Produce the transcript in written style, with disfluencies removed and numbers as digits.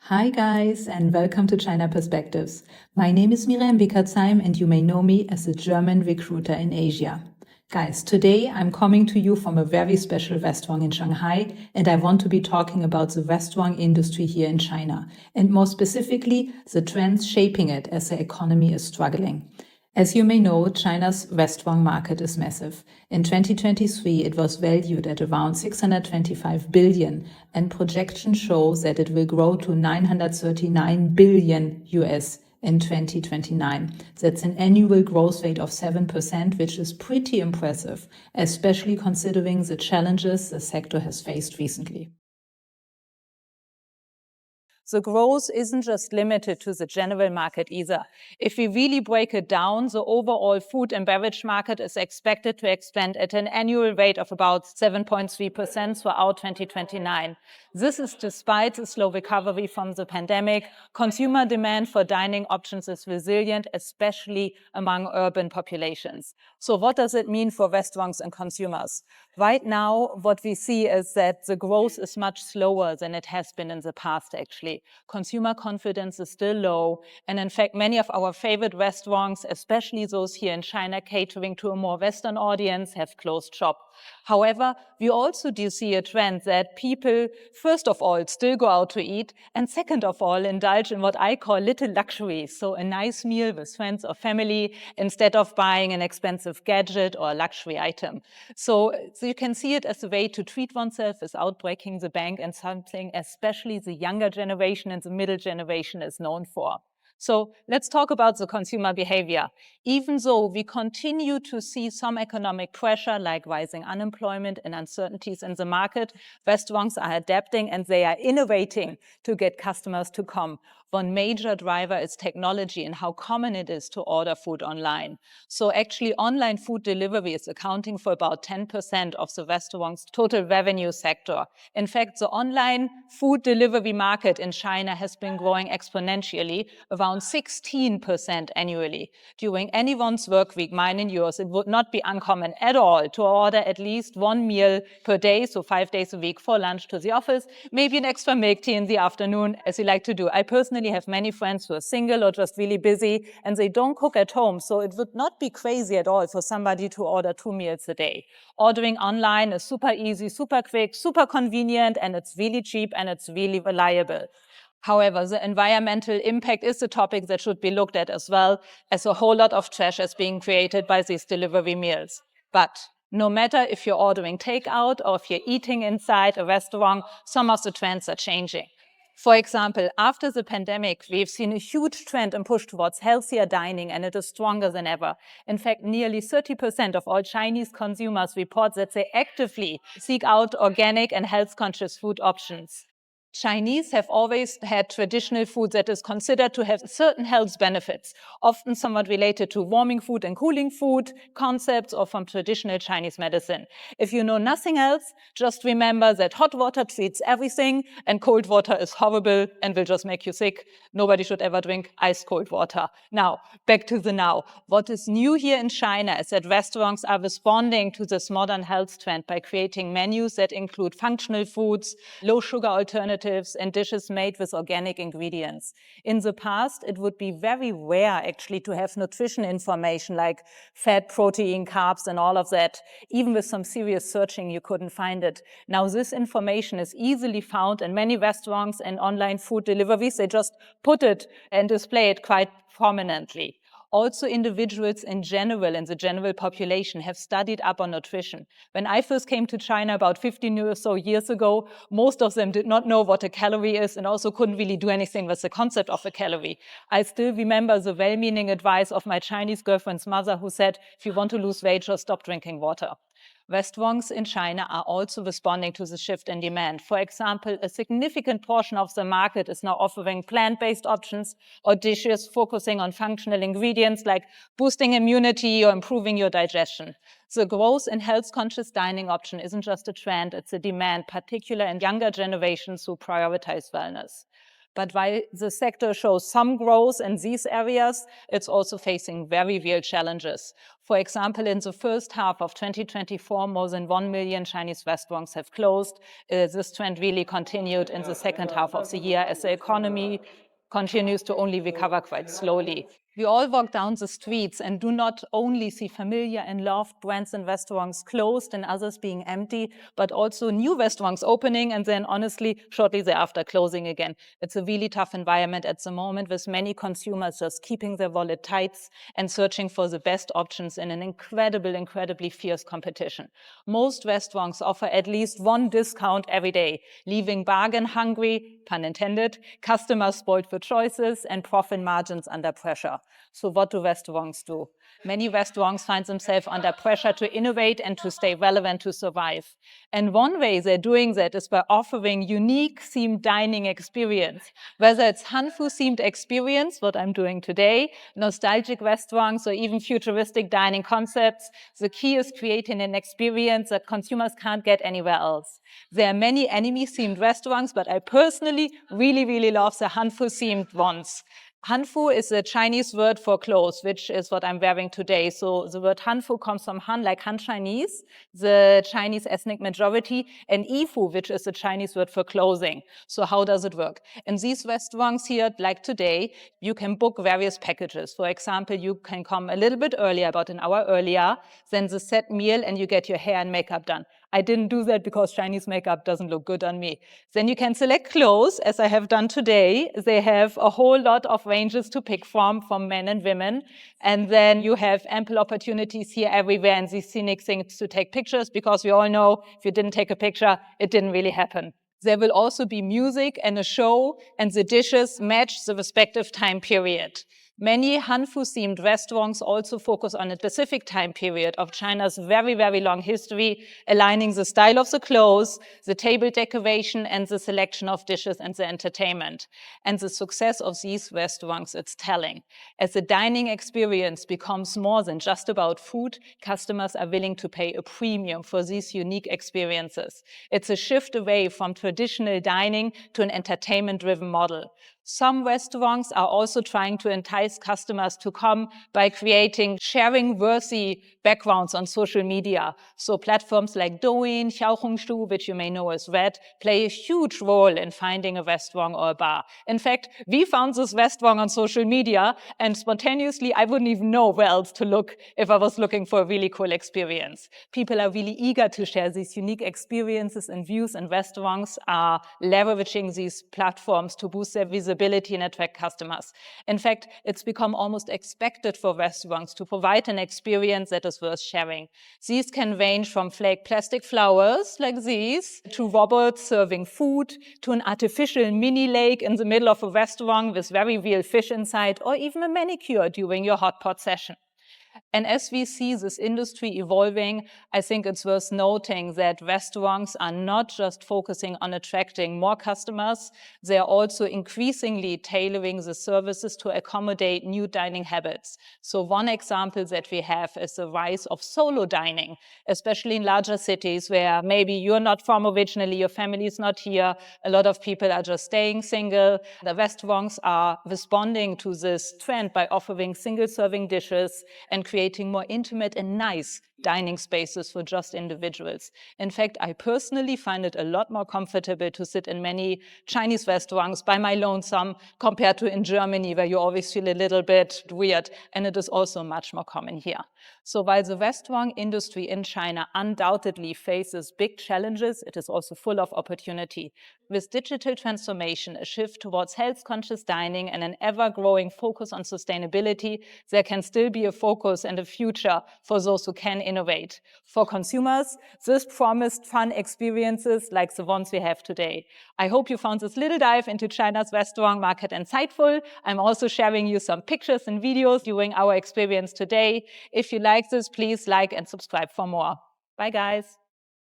Hi guys, and welcome to China Perspectives. My name is 𝗵𝘃𝗀𝘀 and you may know me as a German recruiter in Asia. Guys, today I'm coming to you from a very special restaurant in Shanghai, and I want to be talking about the restaurant industry here in China, and more specifically, the trends shaping it as the economy is struggling. As you may know, China's restaurant market is massive. In 2023, it was valued at around 625 billion, and projections show that it will grow to 939 billion US in 2029. That's an annual growth rate of 7%, which is pretty impressive, especially considering the challenges the sector has faced recently. The growth isn't just limited to the general market either. If we really break it down, the overall food and beverage market is expected to expand at an annual rate of about 7.3% throughout 2029. This is despite the slow recovery from the pandemic. Consumer demand for dining options is resilient, especially among urban populations. So what does it mean for restaurants and consumers? Right now, what we see is that the growth is much slower than it has been in the past, actually. Consumer confidence is still low, and in fact, many of our favorite restaurants, especially those here in China catering to a more Western audience, have closed shop. However, we also do see a trend that people, first of all, still go out to eat, and second of all, indulge in what I call little luxuries, so a nice meal with friends or family, instead of buying an expensive gadget or a luxury item. So you can see it as a way to treat oneself without breaking the bank, and something especially the younger generation and the middle generation is known for. So let's talk about the consumer behavior. Even though we continue to see some economic pressure like rising unemployment and uncertainties in the market, restaurants are adapting and they are innovating to get customers to come. One major driver is technology and how common it is to order food online. So actually online food delivery is accounting for about 10% of the restaurant's total revenue sector. In fact, the online food delivery market in China has been growing exponentially, around 16% annually. During anyone's work week, mine and yours, it would not be uncommon at all to order at least one meal per day, so 5 days a week for lunch to the office, maybe an extra milk tea in the afternoon, as you like to do. I personally have many friends who are single or just really busy, and they don't cook at home, so it would not be crazy at all for somebody to order 2 meals a day. Ordering online is super easy, super quick, super convenient, and it's really cheap and it's really reliable. However, the environmental impact is a topic that should be looked at as well, as a whole lot of trash is being created by these delivery meals. But no matter if you're ordering takeout or if you're eating inside a restaurant, some of the trends are changing. For example, after the pandemic, we've seen a huge trend and push towards healthier dining, and it is stronger than ever. In fact, nearly 30% of all Chinese consumers report that they actively seek out organic and health-conscious food options. Chinese have always had traditional food that is considered to have certain health benefits, often somewhat related to warming food and cooling food concepts or from traditional Chinese medicine. If you know nothing else, just remember that hot water treats everything and cold water is horrible and will just make you sick. Nobody should ever drink ice cold water. Now, back to the now. What is new here in China is that restaurants are responding to this modern health trend by creating menus that include functional foods, low sugar alternatives, and dishes made with organic ingredients. In the past, it would be very rare actually to have nutrition information like fat, protein, carbs, and all of that. Even with some serious searching, you couldn't find it. Now, this information is easily found in many restaurants and online food deliveries. They just put it and display it quite prominently. Also, individuals in general, and the general population, have studied up on nutrition. When I first came to China about 15 or so years ago, most of them did not know what a calorie is and also couldn't really do anything with the concept of a calorie. I still remember the well-meaning advice of my Chinese girlfriend's mother who said, if you want to lose weight, just stop drinking water. Restaurants in China are also responding to the shift in demand. For example, a significant portion of the market is now offering plant-based options or dishes focusing on functional ingredients like boosting immunity or improving your digestion. The growth in health-conscious dining option isn't just a trend, it's a demand, particularly in younger generations who prioritize wellness. But while the sector shows some growth in these areas, it's also facing very real challenges. For example, in the first half of 2024, more than 1 million Chinese restaurants have closed. This trend really continued in the second half of the year as the economy continues to only recover quite slowly. We all walk down the streets and do not only see familiar and loved brands and restaurants closed and others being empty, but also new restaurants opening and then honestly shortly thereafter closing again. It's a really tough environment at the moment with many consumers just keeping their wallet tight and searching for the best options in an incredibly fierce competition. Most restaurants offer at least one discount every day, leaving bargain hungry, pun intended, customers spoiled for choices and profit margins under pressure. So what do restaurants do? Many restaurants find themselves under pressure to innovate and to stay relevant to survive. And one way they're doing that is by offering unique themed dining experience. Whether it's Hanfu themed experience, what I'm doing today, nostalgic restaurants, or even futuristic dining concepts, the key is creating an experience that consumers can't get anywhere else. There are many anime themed restaurants, but I personally really love the Hanfu themed ones. Hanfu is a Chinese word for clothes, which is what I'm wearing today. So the word Hanfu comes from Han, like Han Chinese, the Chinese ethnic majority, and Ifu, which is the Chinese word for clothing. So how does it work? In these restaurants here, like today, you can book various packages. For example, you can come a little bit earlier, about an hour earlier, than the set meal, and you get your hair and makeup done. I didn't do that because Chinese makeup doesn't look good on me. Then you can select clothes, as I have done today. They have a whole lot of ranges to pick from men and women. And then you have ample opportunities here everywhere in these scenic things to take pictures, because we all know if you didn't take a picture, it didn't really happen. There will also be music and a show, and the dishes match the respective time period. Many Hanfu-themed restaurants also focus on a specific time period of China's very long history, aligning the style of the clothes, the table decoration, and the selection of dishes and the entertainment. And the success of these restaurants, it's telling. As the dining experience becomes more than just about food, customers are willing to pay a premium for these unique experiences. It's a shift away from traditional dining to an entertainment-driven model. Some restaurants are also trying to entice customers to come by creating sharing-worthy backgrounds on social media. So platforms like Douyin, Xiaohongshu, which you may know as Red, play a huge role in finding a restaurant or a bar. In fact, we found this restaurant on social media, and spontaneously, I wouldn't even know where else to look if I was looking for a really cool experience. People are really eager to share these unique experiences and views, and restaurants are leveraging these platforms to boost their visibility and attract customers. In fact, it's become almost expected for restaurants to provide an experience that is worth sharing. These can range from flake plastic flowers like these, to robots serving food, to an artificial mini lake in the middle of a restaurant with very real fish inside, or even a manicure during your hot pot session. And as we see this industry evolving, I think it's worth noting that restaurants are not just focusing on attracting more customers, they are also increasingly tailoring the services to accommodate new dining habits. So one example that we have is the rise of solo dining, especially in larger cities where maybe you're not from originally, your family is not here, a lot of people are just staying single. The restaurants are responding to this trend by offering single-serving dishes and creating more intimate and nice dining spaces for just individuals. In fact, I personally find it a lot more comfortable to sit in many Chinese restaurants by my lonesome compared to in Germany, where you always feel a little bit weird, and it is also much more common here. So while the restaurant industry in China undoubtedly faces big challenges, it is also full of opportunity. With digital transformation, a shift towards health-conscious dining, and an ever-growing focus on sustainability, there can still be a focus and a future for those who can innovate. For consumers, this promised fun experiences like the ones we have today. I hope you found this little dive into China's restaurant market insightful. I'm also sharing you some pictures and videos during our experience today. If you like this, please like and subscribe for more. Bye, guys.